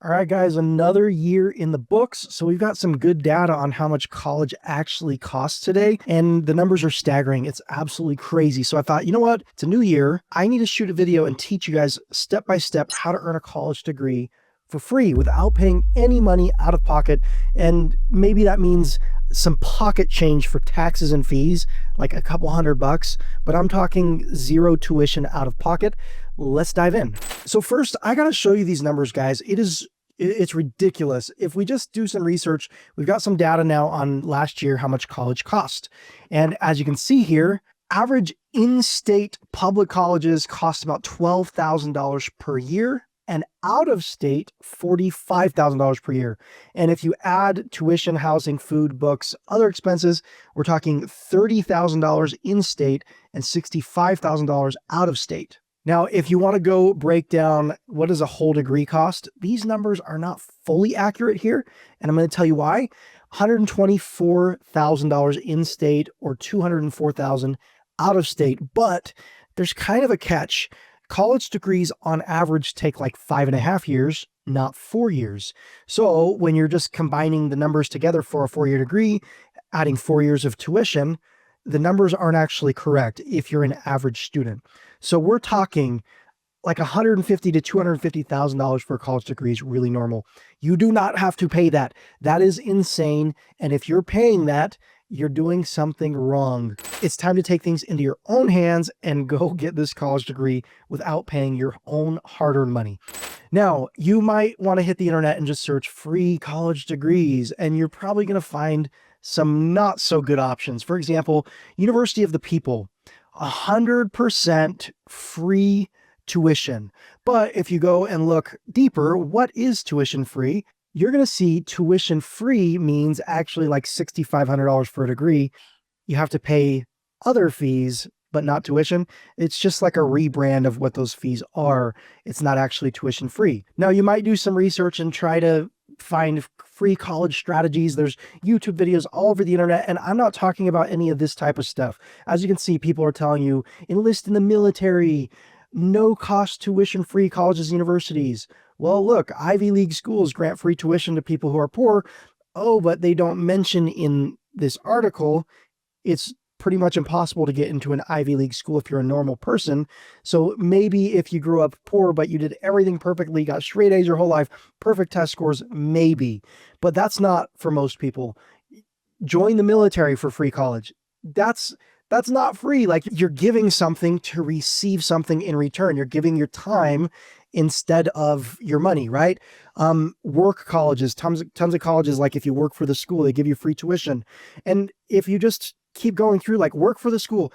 All right, guys, another year in the books. So we've got some good data on how much college actually costs today, and the numbers are staggering. It's absolutely crazy. So I thought, you know what? It's a new year. I need to shoot a video and teach you guys step by step how to earn a college degree for free without paying any money out of pocket. And maybe that means some pocket change for taxes and fees, like a couple $100, but I'm talking zero tuition out of pocket. Let's dive in. So first, I got to show you these numbers, guys. It's ridiculous. If we just do some research, we've got some data now on last year, how much college cost. And as you can see here, average in-state public colleges cost about $12,000 per year, and out-of-state, $45,000 per year. And if you add tuition, housing, food, books, other expenses, we're talking $30,000 in-state and $65,000 out-of-state. Now, if you want to go break down what does a whole degree cost, these numbers are not fully accurate here, and I'm going to tell you why. $124,000 in-state or $204,000 out-of-state, but there's kind of a catch. College degrees on average take like 5.5 years, not 4 years. So when you're just combining the numbers together for a 4-year degree, adding 4 years of tuition, the numbers aren't actually correct if you're an average student. So we're talking like $150,000 to $250,000 for a college degree is really normal. You do not have to pay that. That is insane. And if you're paying that, you're doing something wrong. It's time to take things into your own hands and go get this college degree without paying your own hard-earned money. Now, you might want to hit the internet and just search free college degrees, and you're probably going to find some not so good options. For example, University of the People, 100% free tuition. But if you go and look deeper, what is tuition free? You're going to see tuition free means actually like $6,500 for a degree. You have to pay other fees, but not tuition. It's just like a rebrand of what those fees are. It's not actually tuition free. Now, you might do some research and try to find free college strategies. There's YouTube videos all over the internet, and I'm not talking about any of this type of stuff. As you can see, people are telling you, enlist in the military, no cost tuition free colleges and universities. Well, look, Ivy League schools grant free tuition to people who are poor. Oh, but they don't mention in this article, it's pretty much impossible to get into an Ivy League school if you're a normal person. So maybe if you grew up poor, but you did everything perfectly, got straight A's your whole life, perfect test scores, maybe. But that's not for most people. Join the military for free college. That's not free. Like, you're giving something to receive something in return. You're giving your time instead of your money, right? Work colleges, tons of colleges, like if you work for the school, they give you free tuition. And if you just keep going through, like, work for the school,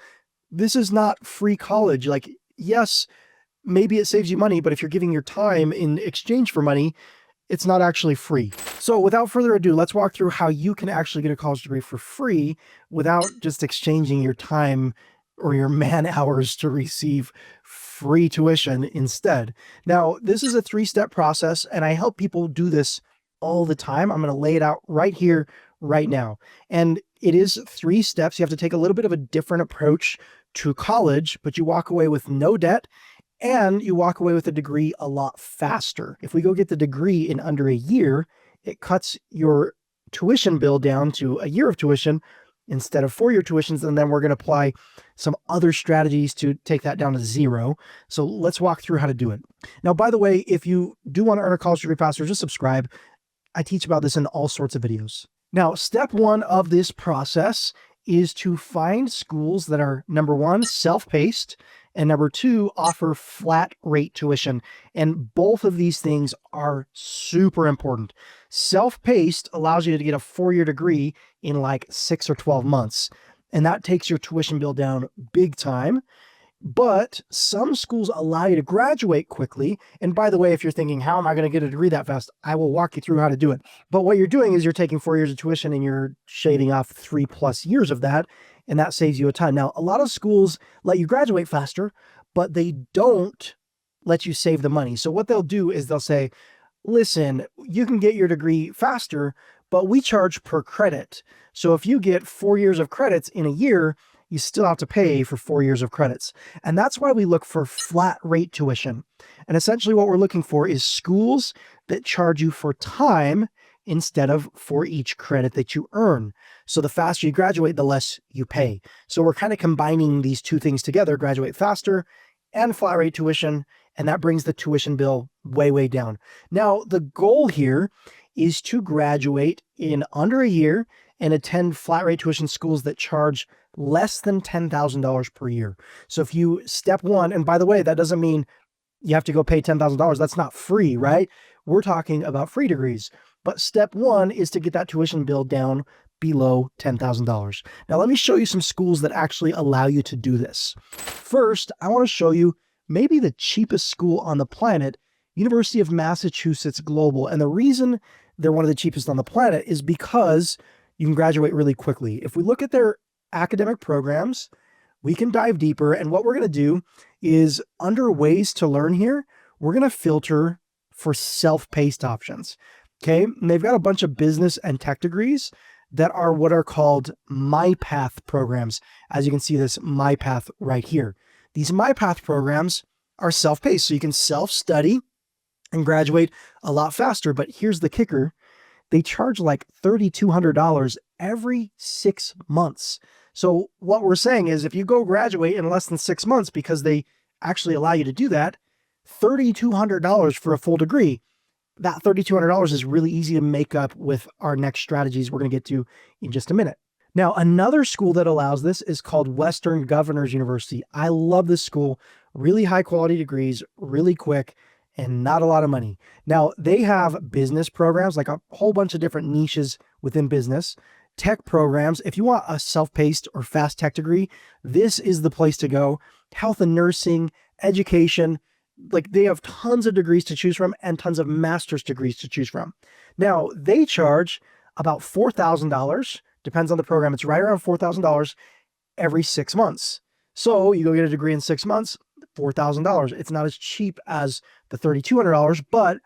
this is not free college. Like, yes, maybe it saves you money, but if you're giving your time in exchange for money, it's not actually free. So without further ado, let's walk through how you can actually get a college degree for free without just exchanging your time or your man hours to receive free tuition instead. Now, this is a 3-step process, and I help people do this all the time. I'm going to lay it out right here, right now. And it is 3 steps. You have to take a little bit of a different approach to college, but you walk away with no debt, and you walk away with a degree a lot faster. If we go get the degree in under a year, it cuts your tuition bill down to a year of tuition instead of 4-year tuitions, and then we're going to apply some other strategies to take that down to 0. So let's walk through how to do it. Now, by the way, if you do want to earn a college degree faster, just subscribe. I teach about this in all sorts of videos. Now, step 1 of this process is to find schools that are, number 1, self-paced, and number 2, offer flat rate tuition. And both of these things are super important. Self-paced allows you to get a 4-year degree in like 6 or 12 months. And that takes your tuition bill down big time. But some schools allow you to graduate quickly. And by the way, if you're thinking, how am I going to get a degree that fast? I will walk you through how to do it. But what you're doing is you're taking 4 years of tuition and you're shaving off 3+ years of that. And that saves you a ton. Now, a lot of schools let you graduate faster, but they don't let you save the money. So what they'll do is they'll say, listen, you can get your degree faster, but we charge per credit. So if you get 4 years of credits in a year, you still have to pay for 4 years of credits. And that's why we look for flat rate tuition. And essentially what we're looking for is schools that charge you for time instead of for each credit that you earn. So the faster you graduate, the less you pay. So we're kind of combining these two things together, graduate faster and flat rate tuition, and that brings the tuition bill way, way down. Now, the goal here is to graduate in under a year and attend flat rate tuition schools that charge less than $10,000 per year. So if you step one, and by the way, that doesn't mean you have to go pay $10,000. That's not free, right? We're talking about free degrees. But step one is to get that tuition bill down below $10,000. Now, let me show you some schools that actually allow you to do this. First, I want to show you maybe the cheapest school on the planet, University of Massachusetts Global. And the reason they're one of the cheapest on the planet is because you can graduate really quickly. If we look at their academic programs, we can dive deeper. And what we're going to do is under ways to learn here, we're going to filter for self-paced options. Okay. And they've got a bunch of business and tech degrees that are what are called MyPath programs. As you can see this MyPath right here. These MyPath programs are self-paced, so you can self-study and graduate a lot faster. But here's the kicker. They charge like $3,200 every 6 months. So what we're saying is if you go graduate in less than 6 months, because they actually allow you to do that, $3,200 for a full degree, that $3,200 is really easy to make up with our next strategies we're going to get to in just a minute. Now, another school that allows this is called Western Governors University. I love this school. Really high quality degrees, really quick, and not a lot of money. Now, they have business programs, like a whole bunch of different niches within business. Tech programs. If you want a self-paced or fast tech degree, this is the place to go. Health and nursing, education, like they have tons of degrees to choose from and tons of master's degrees to choose from. Now, they charge about $4,000, depends on the program. It's right around $4,000 every 6 months. So you go get a degree in 6 months, $4,000. It's not as cheap as the $3,200, but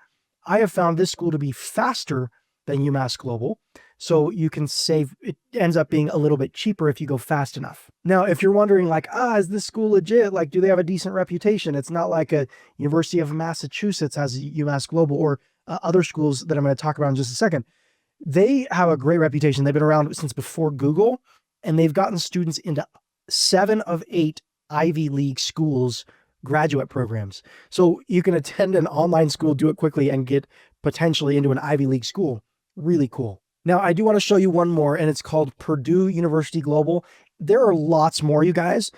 I have found this school to be faster than UMass Global. So you can save, it ends up being a little bit cheaper if you go fast enough. Now, if you're wondering like, is this school legit? Like, do they have a decent reputation? It's not like a University of Massachusetts has UMass Global or other schools that I'm going to talk about in just a second. They have a great reputation. They've been around since before Google, and they've gotten students into 7 of 8 Ivy League schools graduate programs. So you can attend an online school, do it quickly, and get potentially into an Ivy League school. Really cool. Now, I do want to show you one more, and it's called Purdue University Global. There are lots more, you guys.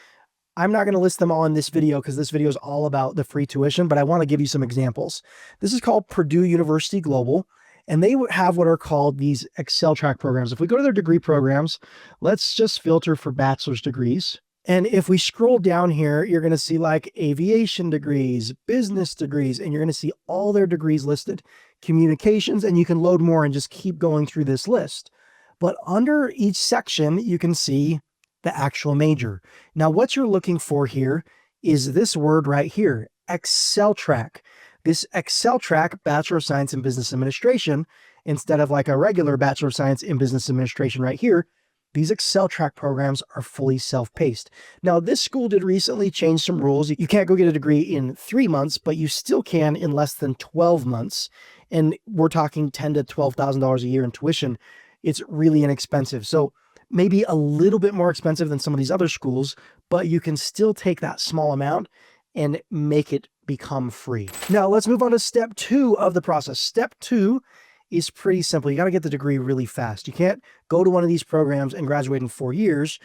I'm not going to list them all in this video because this video is all about the free tuition, but I want to give you some examples. This is called Purdue University Global, and they have what are called these Excel track programs. If we go to their degree programs, let's just filter for bachelor's degrees. And if we scroll down here, you're going to see like aviation degrees, business degrees, and you're going to see all their degrees listed, communications, and you can load more and just keep going through this list. But under each section, you can see the actual major. Now, what you're looking for here is this word right here, Excel track. This Excel track, Bachelor of Science in Business Administration, instead of like a regular Bachelor of Science in Business Administration right here, these Excel track programs are fully self-paced. Now, this school did recently change some rules. You can't go get a degree in 3 months, but you still can in less than 12 months. And we're talking $10,000 to $12,000 a year in tuition. It's really inexpensive. So maybe a little bit more expensive than some of these other schools, but you can still take that small amount and make it become free. Now, let's move on to step 2 of the process. Step 2 is pretty simple. You got to get the degree really fast. You can't go to one of these programs and graduate in 4 years.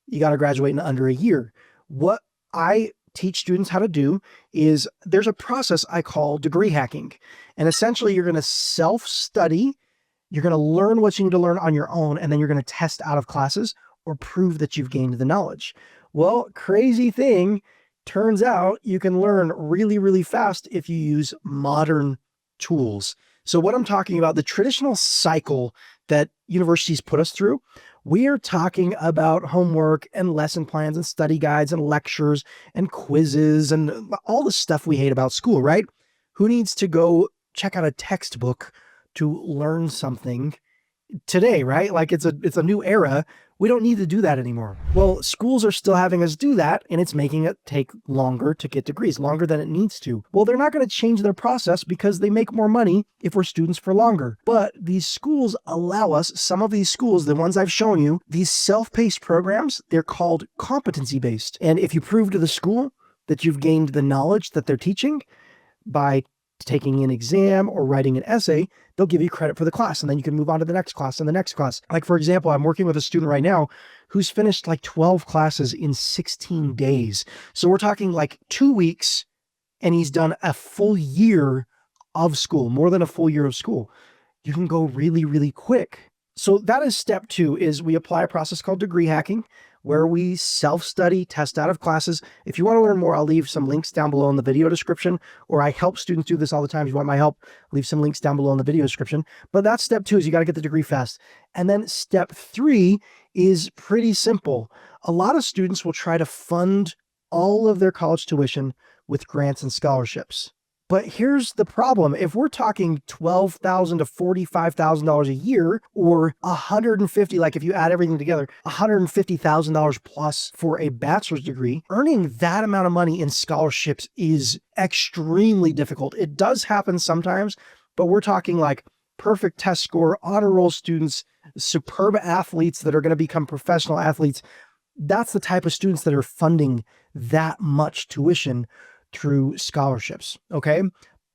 You got to graduate in under a year. What I teach students how to do is there's a process I call degree hacking. And essentially, you're going to self-study. You're going to learn what you need to learn on your own, and then you're going to test out of classes or prove that you've gained the knowledge. Well, crazy thing, turns out you can learn really, really fast if you use modern tools. So what I'm talking about, the traditional cycle that universities put us through, we are talking about homework and lesson plans and study guides and lectures and quizzes and all the stuff we hate about school, right? Who needs to go check out a textbook to learn something today, right? Like it's a new era. We don't need to do that anymore. Well, schools are still having us do that, and it's making it take longer to get degrees, longer than it needs to. Well, they're not going to change their process because they make more money if we're students for longer. But these schools allow us, some of these schools, the ones I've shown you, these self-paced programs, they're called competency-based. And if you prove to the school that you've gained the knowledge that they're teaching by taking an exam or writing an essay, they'll give you credit for the class, and then you can move on to the next class and the next class. Like, for example, I'm working with a student right now who's finished like 12 classes in 16 days. So we're talking like 2 weeks, and he's done a full year of school, more than a full year of school. You can go really, really quick. So that is step 2, is we apply a process called degree hacking, where we self-study, test out of classes. If you want to learn more, I'll leave some links down below in the video description, or I help students do this all the time. If you want my help, leave some links down below in the video description. But that's step 2, is you got to get the degree fast. And then step 3 is pretty simple. A lot of students will try to fund all of their college tuition with grants and scholarships. But here's the problem. If we're talking $12,000 to $45,000 a year, or $150,000, like if you add everything together, $150,000 plus for a bachelor's degree, earning that amount of money in scholarships is extremely difficult. It does happen sometimes, but we're talking like perfect test score, honor roll students, superb athletes that are going to become professional athletes. That's the type of students that are funding that much tuition through scholarships, okay?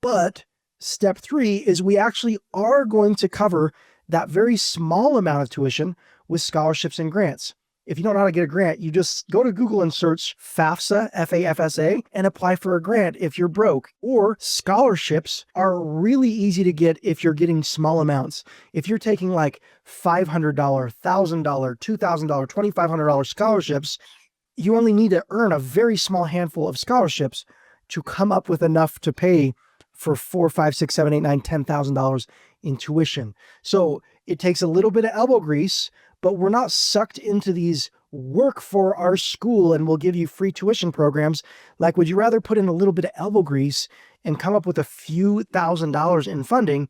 But step 3 is we actually are going to cover that very small amount of tuition with scholarships and grants. If you don't know how to get a grant, you just go to Google and search FAFSA, F-A-F-S-A, and apply for a grant if you're broke. Or scholarships are really easy to get if you're getting small amounts. If you're taking like $500, $1,000, $2,000, $2,500 scholarships, you only need to earn a very small handful of scholarships to come up with enough to pay for $4,000, $5,000, $6,000, $7,000, $8,000, $9,000, $10,000 in tuition. So it takes a little bit of elbow grease, but we're not sucked into these work for our school and we'll give you free tuition programs. Like, would you rather put in a little bit of elbow grease and come up with a few $1,000s in funding,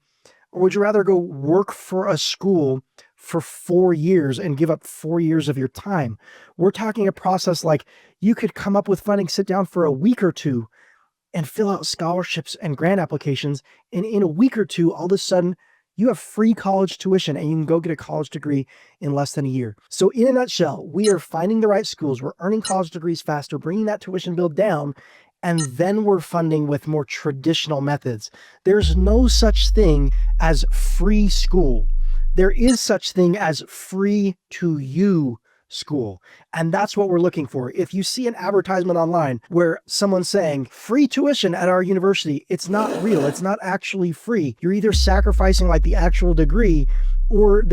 or would you rather go work for a school for 4 years and give up 4 years of your time? We're talking a process like you could come up with funding, sit down for a week or two and fill out scholarships and grant applications. And in a week or two, all of a sudden, you have free college tuition and you can go get a college degree in less than a year. So in a nutshell, we are finding the right schools. We're earning college degrees faster, bringing that tuition bill down, and then we're funding with more traditional methods. There's no such thing as free school. There is such thing as free to you school. And that's what we're looking for. If you see an advertisement online where someone's saying free tuition at our university, it's not real. It's not actually free. You're either sacrificing like the actual degree, or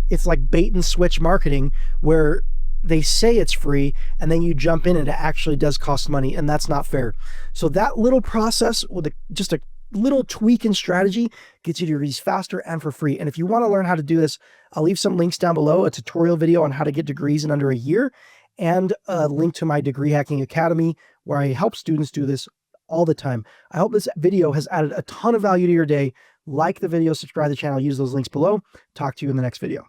it's like bait and switch marketing where they say it's free and then you jump in and it actually does cost money, and that's not fair. So that little process with just a little tweak in strategy gets you degrees faster and for free. And if you want to learn how to do this, I'll leave some links down below, a tutorial video on how to get degrees in under a year, and a link to my Degree Hacking Academy where I help students do this all the time. I hope this video has added a ton of value to your day. Like the video, subscribe to the channel, use those links below. Talk to you in the next video.